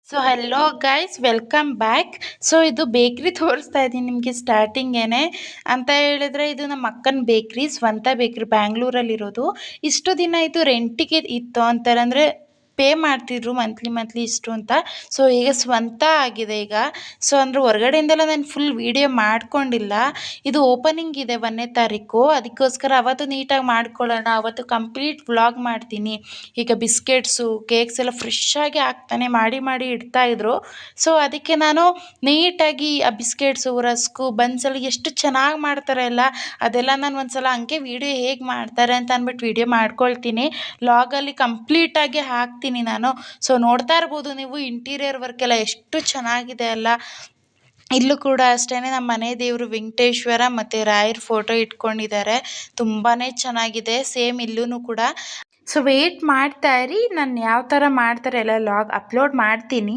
So hello guys welcome back. So ಇದು ಬೇಕ್ರಿ ತೋರಿಸ್ತಾ ಇದ್ದೀನಿ ನಿಮಗೆ ಸ್ಟಾರ್ಟಿಂಗೇನೆ. ಅಂತ ಹೇಳಿದ್ರೆ ಇದು ನಮ್ಮ ಅಕ್ಕನ ಬೇಕ್ರಿ, ಸ್ವಂತ ಬೇಕ್ರಿ, ಬ್ಯಾಂಗ್ಳೂರಲ್ಲಿರೋದು. ಇಷ್ಟು ದಿನ ಇದು ರೆಂಟಿಗೆ ಇತ್ತು ಅಂತಾರೆ, ಅಂದರೆ ಪೇ ಮಾಡ್ತಿದ್ರು ಮಂತ್ಲಿ ಇಷ್ಟು ಅಂತ. ಸೊ ಈಗ ಸ್ವಂತ ಆಗಿದೆ ಈಗ. ಸೊ ಅಂದರೆ ಹೊರಗಡೆಯಿಂದೆಲ್ಲ ನಾನು ಫುಲ್ ವಿಡಿಯೋ ಮಾಡ್ಕೊಂಡಿಲ್ಲ. ಇದು ಓಪನಿಂಗ್ ಇದೆ 1ನೇ ತಾರೀಕು, ಅದಕ್ಕೋಸ್ಕರ ಅವತ್ತು ನೀಟಾಗಿ ಮಾಡ್ಕೊಳ್ಳೋಣ, ಅವತ್ತು ಕಂಪ್ಲೀಟ್ ವ್ಲಾಗ್ ಮಾಡ್ತೀನಿ. ಈಗ ಬಿಸ್ಕೆಟ್ಸು ಕೇಕ್ಸ್ ಎಲ್ಲ ಫ್ರೆಶ್ ಆಗಿ ಹಾಕ್ತಾನೆ ಮಾಡಿ ಇಡ್ತಾ ಇದ್ರು. ಸೊ ಅದಕ್ಕೆ ನಾನು ನೀಟಾಗಿ ಆ ಬಿಸ್ಕೆಟ್ಸು ರಸ್ಕು ಬನ್ಸಲ್ಲಿ ಎಷ್ಟು ಚೆನ್ನಾಗಿ ಮಾಡ್ತಾರೆ ಅಲ್ಲ, ಅದೆಲ್ಲ ನಾನು ಒಂದ್ಸಲ ಹಂಗೆ ವಿಡಿಯೋ ಹೇಗೆ ಮಾಡ್ತಾರೆ ಅಂತ ಅಂದ್ಬಿಟ್ಟು ವಿಡಿಯೋ ಮಾಡ್ಕೊಳ್ತೀನಿ. ಲಾಗಲ್ಲಿ ಕಂಪ್ಲೀಟಾಗಿ ಹಾಕ್ತೀನಿ ನಾನು. ಸೊ ನೋಡ್ತಾ ಇರ್ಬೋದು ನೀವು ಇಂಟೀರಿಯರ್ ವರ್ಕ್ ಎಲ್ಲ ಎಷ್ಟು ಚೆನ್ನಾಗಿದೆ ಅಲ್ಲ. ಇಲ್ಲೂ ಕೂಡ ಅಷ್ಟೇನೆ, ನಮ್ಮ ಮನೆ ದೇವರು ವೆಂಕಟೇಶ್ವರ ಮತ್ತು ರಾಯರ ಫೋಟೋ ಇಟ್ಕೊಂಡಿದ್ದಾರೆ. ತುಂಬಾ ಚೆನ್ನಾಗಿದೆ, ಸೇಮ್ ಇಲ್ಲೂ ಕೂಡ. ಸೊ ವೇಟ್ ಮಾಡ್ತಾ ಇರಿ, ನಾನು ಯಾವ ಥರ ಮಾಡ್ತಾರೆ ಎಲ್ಲ ಲಾಗ್ ಅಪ್ಲೋಡ್ ಮಾಡ್ತೀನಿ.